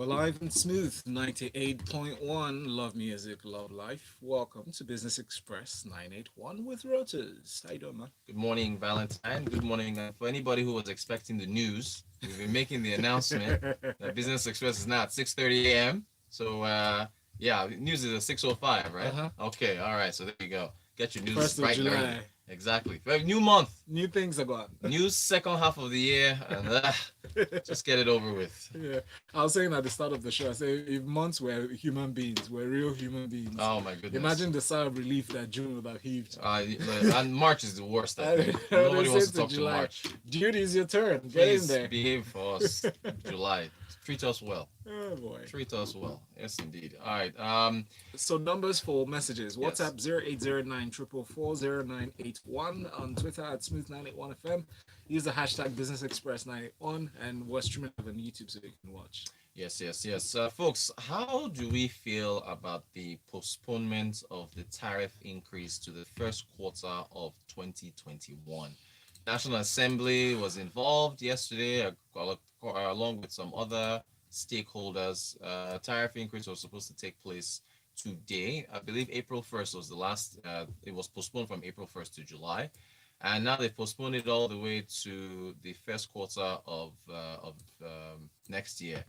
We're live and smooth, 98.1. Love music, love life. Welcome to Business Express 981 with Rotas. How you doing, man? Good morning, Valentine. Good morning. For anybody who was expecting the news, we've been making the announcement that Business Express is now at 6:30 a.m. So, yeah, news is at 6:05, right? Uh-huh. Okay, all right. So there you go. Get your news First of bright and early. July. Exactly. New month, New things are gone. new second half of the year, and just get it over with. Yeah. I was saying at the start of the show, I said if months were human beings, were real human beings, Oh my goodness. imagine the sigh of relief that June would have heaved. And March is the worst, I think. They Nobody say wants to to talk to July, March. dude, it's your turn. Get in Please there. behave for us, July. Treat us well. Oh boy. Treat us well. Yes, indeed. All right. So numbers for messages. Yes. WhatsApp 0809 on Twitter at Smooth981FM. Use the hashtag Business Express 981 and we're streaming live on YouTube so you can watch. Yes. Folks, how do we feel about the postponement of the tariff increase to the first quarter of 2021? National Assembly was involved yesterday, along with some other stakeholders. Tariff increase was supposed to take place today. I believe April 1st was the last, it was postponed from April 1st to July. And now they've postponed it all the way to the first quarter of next year.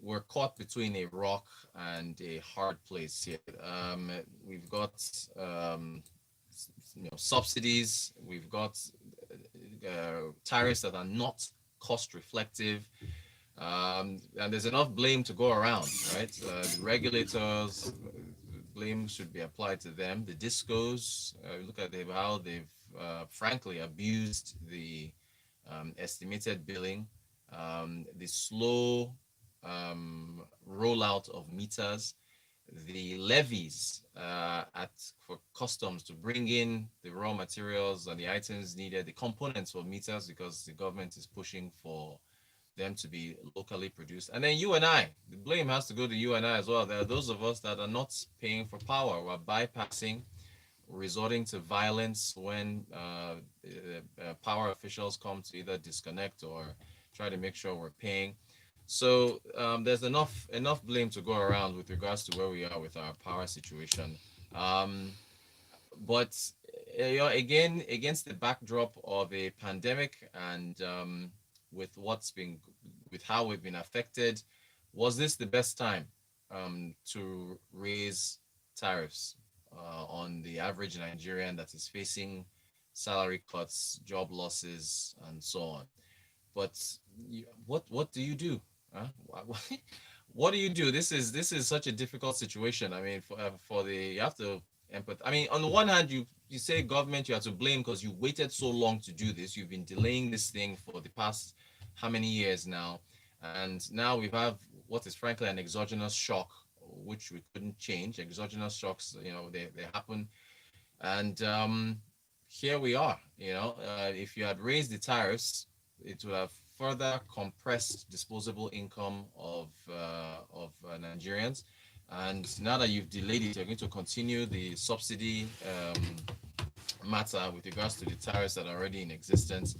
We're caught between a rock and a hard place here. We've got subsidies. We've got tariffs that are not cost reflective. And there's enough blame to go around, right? The regulators, blame should be applied to them. The discos, look at how they've frankly abused the estimated billing, the slow rollout of meters, the levies for customs to bring in the raw materials and the items needed, the components for meters, because the government is pushing for them to be locally produced. And then you and I, the blame has to go to you and I as well. There are those of us that are not paying for power. We're bypassing, resorting to violence when power officials come to either disconnect or try to make sure we're paying. So there's enough blame to go around with regards to where we are with our power situation. Um, but again, against the backdrop of a pandemic and with with how we've been affected, was this the best time to raise tariffs on the average Nigerian that is facing salary cuts, job losses, and so on? But what do you do? Huh? What do you do? This is such a difficult situation. I mean, for the you have to empathize. I mean, on the one hand, you say government you have to blame because you waited so long to do this. You've been delaying this thing for the past how many years now, and now we have what is frankly an exogenous shock, which we couldn't change. Exogenous shocks, they happen, and here we are. If you had raised the tariffs, it would have further compressed disposable income of Nigerians. And now that you've delayed it, you're going to continue the subsidy matter with regards to the tariffs that are already in existence.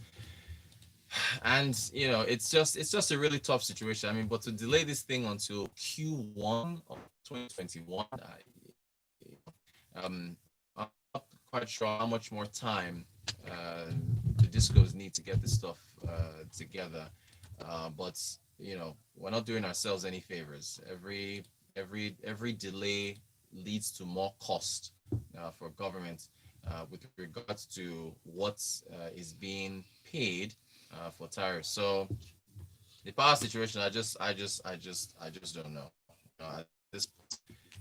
And it's just a really tough situation. I mean, but to delay this thing until Q1 of 2021, I'm not quite sure how much more time uh, the discos need to get this stuff together. But we're not doing ourselves any favors. Every delay leads to more cost for government with regards to what is being paid for tariffs. So the power situation, I just don't know. At this point,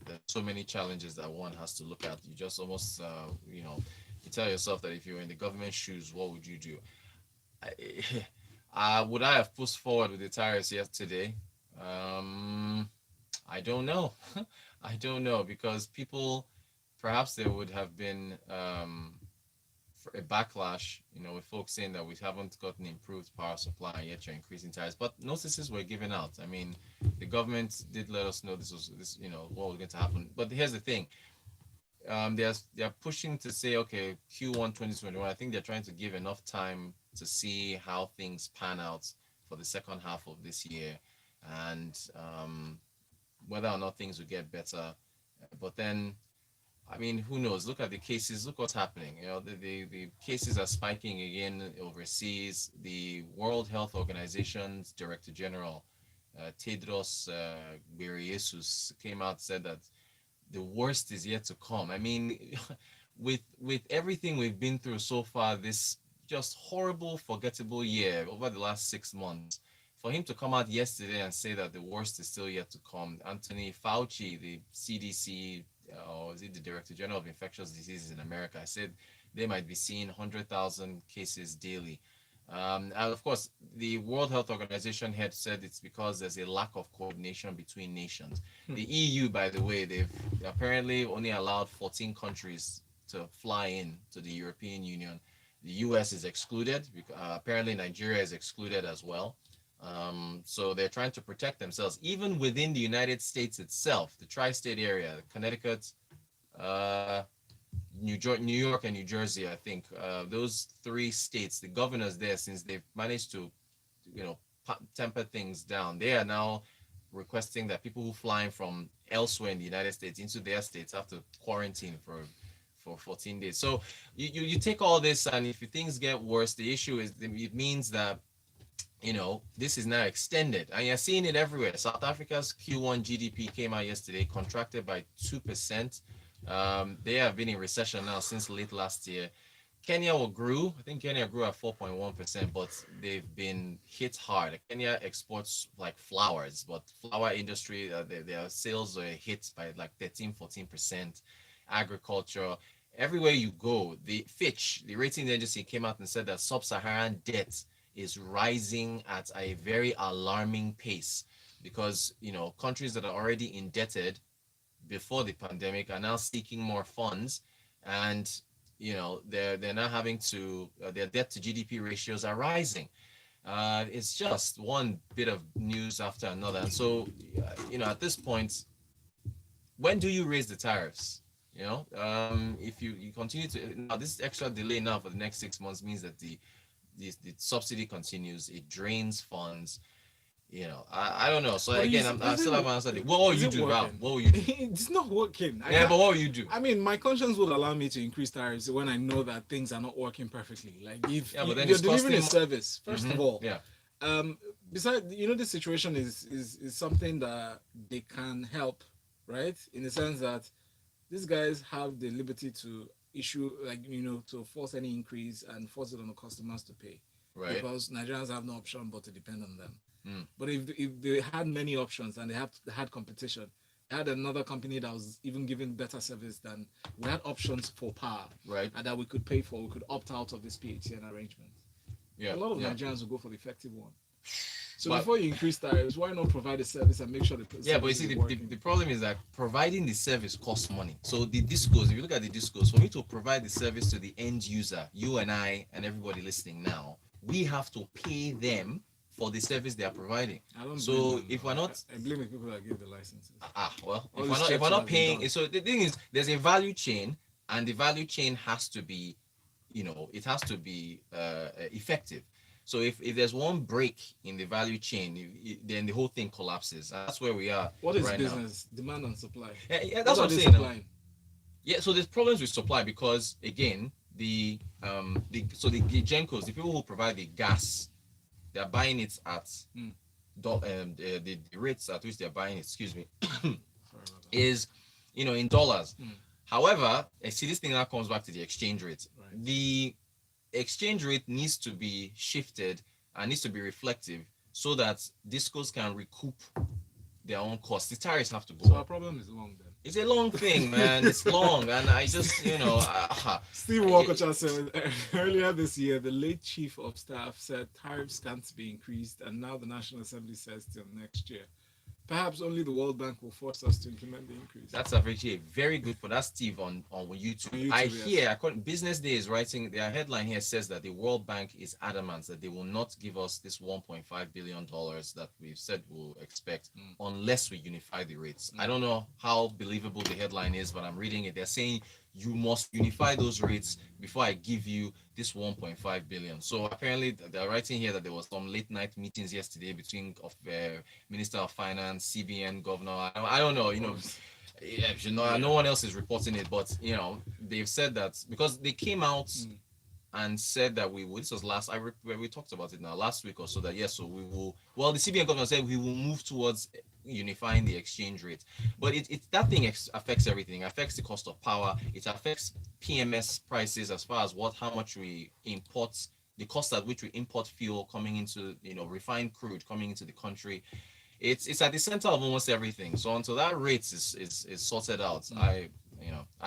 there's so many challenges that one has to look at. You just almost, you tell yourself that if you were in the government shoes, what would you do? Would I have pushed forward with the tariffs yesterday? Um, I don't know. I don't know because people, perhaps there would have been a backlash, with folks saying that we haven't gotten improved power supply and yet you're increasing tariffs. But notices were given out. I mean, the government did let us know what was going to happen. But here's the thing: they're pushing to say, okay, Q1 2021. I think they're trying to give enough time to see how things pan out for the second half of this year, and whether or not things will get better. But then, I mean, who knows? Look at the cases. Look what's happening. The cases are spiking again overseas. The World Health Organization's Director General, Tedros Ghebreyesus, came out and said that the worst is yet to come. I mean, with everything we've been through so far, this just horrible, forgettable year over the last 6 months, for him to come out yesterday and say that the worst is still yet to come. Anthony Fauci, the CDC, or is it the Director General of Infectious Diseases in America, said they might be seeing 100,000 cases daily. And of course, the World Health Organization had said it's because there's a lack of coordination between nations. The EU, by the way, they've apparently only allowed 14 countries to fly in to the European Union. The US is excluded. Apparently, Nigeria is excluded as well. So they're trying to protect themselves. Even within the United States itself, the tri-state area, Connecticut, New York and New Jersey, I think those three states, the governors there, since they've managed to, temper things down, they are now requesting that people who flying from elsewhere in the United States into their states have to quarantine for 14 days. So you take all this, and if things get worse, the issue is it means that this is now extended, and you're seeing it everywhere. South Africa's Q1 GDP came out yesterday, contracted by 2%. They have been in recession now since late last year. Kenya grew. I think Kenya grew at 4.1%, but they've been hit hard. Kenya exports like flowers, but flower industry, their sales are hit by like 13-14%. Agriculture, everywhere you go, the Fitch, the rating agency, came out and said that sub-Saharan debt is rising at a very alarming pace, because countries that are already indebted before the pandemic are now seeking more funds, and they're now having to their debt to GDP ratios are rising. It's just one bit of news after another, and so at this point, when do you raise the tariffs? If you continue to, now this extra delay now for the next 6 months means that the subsidy continues, it drains funds. I don't know. So But again, I still haven't answered it. What will is you it do, Val? working? What will you do? It's not working. Yeah, but what will you do? I mean, my conscience would allow me to increase tariffs when I know that things are not working perfectly. Like if Yeah, but then you're it's delivering a costing. service, first of all, Yeah, besides, this situation is something that they can help, right? In the sense that these guys have the liberty to issue, like, to force any increase and force it on the customers to pay, right. because Nigerians have no option but to depend on them. Mm. But if they had many options and they had competition, they had another company that was even giving better service, than we had options for power, Right. and that we could pay for, we could opt out of this PHN arrangement. Yeah. A lot of yeah. Nigerians will go for the effective one. So But- before you increase tariffs, why not provide a service and make sure the Yeah, but you see, the problem is that providing the service costs money. So the discos, if you look at the discos, for me to provide the service to the end user, you and I and everybody listening now, we have to pay them for the service they are providing. I don't So blame them, if though. we're not, I blame the people that give the licenses. well, All if these we're not, if checks we're have not been paying, done. so the thing is, there's a value chain, and the value chain has to be, it has to be effective. So if there's one break in the value chain, then the whole thing collapses. And that's where we are. What is right business? Demand and supply. Now. Yeah, that's What what are I'm they saying. supplying? Yeah, so there's problems with supply because again, the Gencos, the people who provide the gas, they're buying it at the rates at which they're buying it, excuse me, Sorry about that. is in dollars. Mm. However, see, this thing now comes back to the exchange rate. Right. The exchange rate needs to be shifted and needs to be reflective so that discos can recoup their own costs. The tariffs have to go So our up. problem is long then. It's a long thing, man. It's long, and I just Steve Walker said earlier this year, the late chief of staff said tariffs can't be increased, and now the National Assembly says till next year. Perhaps only the World Bank will force us to implement the increase. That's actually a very good point. That's Steve on YouTube. On YouTube, I yes. hear, Business Day is writing, their headline here says that the World Bank is adamant that they will not give us this $1.5 billion that we've said we'll expect unless we unify the rates. I don't know how believable the headline is, but I'm reading it. They're saying you must unify those rates before I give you this 1.5 billion. So apparently they're writing here that there was some late night meetings yesterday between Minister of Finance, CBN governor. I don't know, yeah, no one else is reporting it, but they've said that because they came out and said that we would. This was we talked about it now last week or so. That yes, so we will. Well, the CBN governor said we will move towards unifying the exchange rate, but that thing affects everything. It affects the cost of power. It affects PMS prices as far as how much we import, the cost at which we import fuel coming into refined crude coming into the country. It's at the center of almost everything. So until that rate is sorted out, I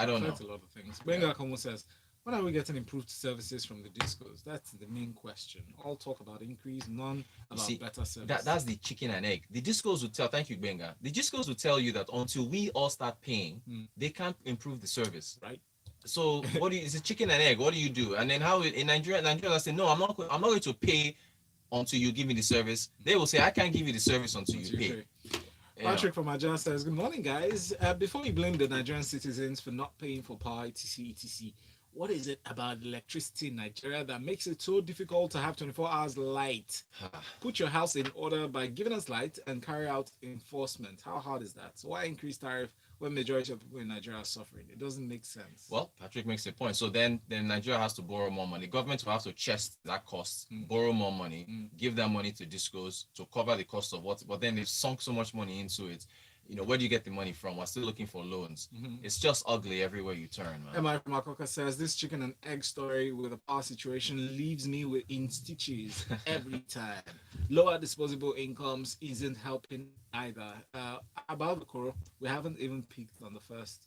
don't know. Affects a lot of things. Benga Komo says, when are we getting improved services from the discos? That's the main question. All talk about increase, none about better service. That's the chicken and egg. The discos will tell, thank you, Benga. The discos will tell you that until we all start paying, they can't improve the service. Right. So it's a chicken and egg. What do you do? And then how in Nigeria say, no, I'm not going to pay until you give me the service. They will say, I can't give you the service until you pay. Patrick from Ajah says, good morning, guys. Before you blame the Nigerian citizens for not paying for power, etc., what is it about electricity in Nigeria that makes it so difficult to have 24 hours light? Put your house in order by giving us light and carry out enforcement. How hard is that? So why increase tariff when majority of people in Nigeria are suffering? It doesn't make sense. Well, Patrick makes a point. So then Nigeria has to borrow more money. Government will have to chest that cost, borrow more money, give that money to discos to cover the cost of what. But then they've sunk so much money into it. Where do you get the money from? We're still looking for loans. It's just ugly everywhere you turn, man. Emma from Akoka says, this chicken and egg story with the power situation leaves me in stitches every time. Lower disposable incomes isn't helping either. About the Koro, we haven't even peaked on the first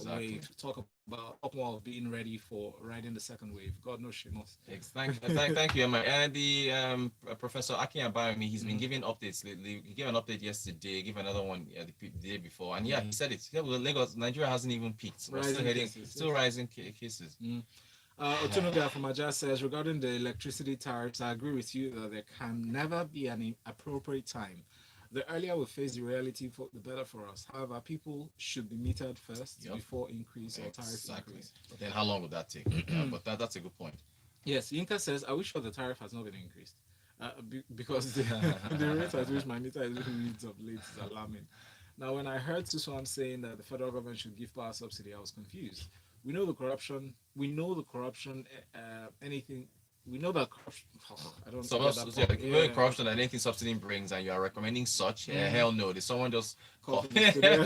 wave. Talk more of being ready for riding the second wave. God knows she must. Thank you, Emma. And the Professor Akin Abayomi, he's been giving updates lately. He gave an update yesterday, gave another one the day before, and he said it. He said, well, Lagos, Nigeria hasn't even peaked. We're still rising cases. Otunuga from Ajah says, regarding the electricity tariffs, I agree with you that there can never be an appropriate time. The earlier we face the reality, the better for us. However, people should be metered first before increase or tariff increase. But then how long would that take? But that's a good point. Yes, Yinka says, I wish the tariff has not been increased. Because the rate at which my meter is being reads of late is alarming. Now, when I heard Susan saying that the federal government should give power subsidy, I was confused. We know the corruption. We know that corruption. I don't know. Corruption and anything subsidy brings, and you are recommending such. Hell no. Did someone just call? We're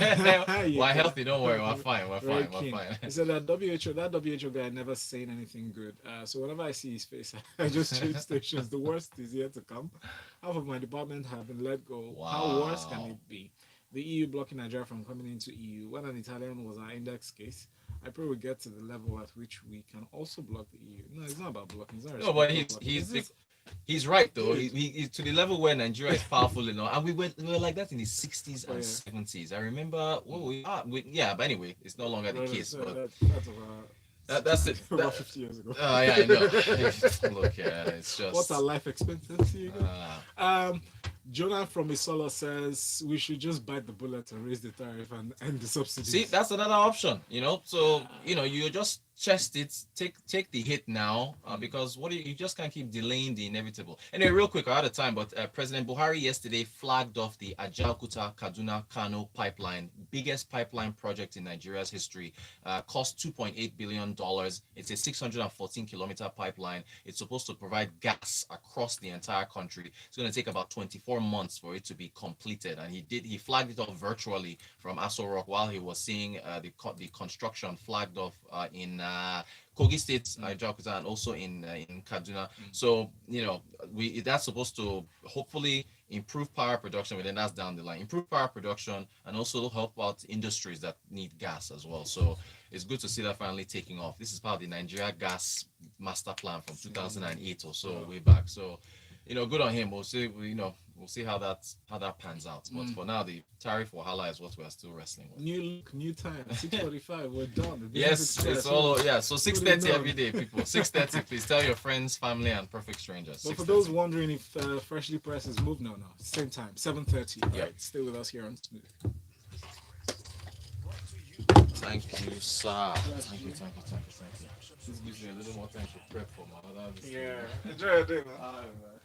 healthy. Don't worry. We're fine. We're fine. He said that WHO guy never saying anything good. So whenever I see his face, I just change stations. The worst is yet to come. Half of my department have been let go. Wow. How worse can it be? The EU blocking Nigeria from coming into EU. When an Italian was our index case, I pray we get to the level at which we can also block the EU. No, it's not about blocking. No, but he's right though. He's to the level where Nigeria is powerful enough, and we were like that in the 60s and 70s. I remember. But anyway, it's no longer the case. That's it. About 50 years ago. Yeah, I know. Look, it's just. What's our life expectancy again? Jonah from Isola says we should just bite the bullet and raise the tariff and end the subsidies. See, that's another option, So, you just chest it, take the hit now, because you just can't keep delaying the inevitable. Anyway, real quick, we're out of time, but President Buhari yesterday flagged off the Ajaokuta Kaduna Kano pipeline, biggest pipeline project in Nigeria's history, cost $2.8 billion. It's a 614-kilometer pipeline. It's supposed to provide gas across the entire country. It's going to take about 24 months for it to be completed, and he flagged it off virtually from Aso Rock while he was seeing the construction flagged off in Kogi State, Ajaokuta, and also in Kaduna. So that's supposed to hopefully improve power production, but then that's down the line. Improve power production and also help out industries that need gas as well. So it's good to see that finally taking off. This is part of the Nigeria Gas Master Plan from 2008 or so, way back. So good on him. We'll see. We'll see how that pans out. But for now, the tariff wahala is what we're still wrestling with. New time. 6:45. We're done. Yes, it's all. Yeah. So 6:30 every day, people. 6:30. Please tell your friends, family, and perfect strangers. But for those wondering if Freshly Pressed is moved, no, same time, 7:30. Right. Stay with us here on Smooth. Thank you, sir. Thank you, thank you, thank you, thank you. This gives me a little more time to prep for my other. Yeah, enjoy your day, man. All right, man.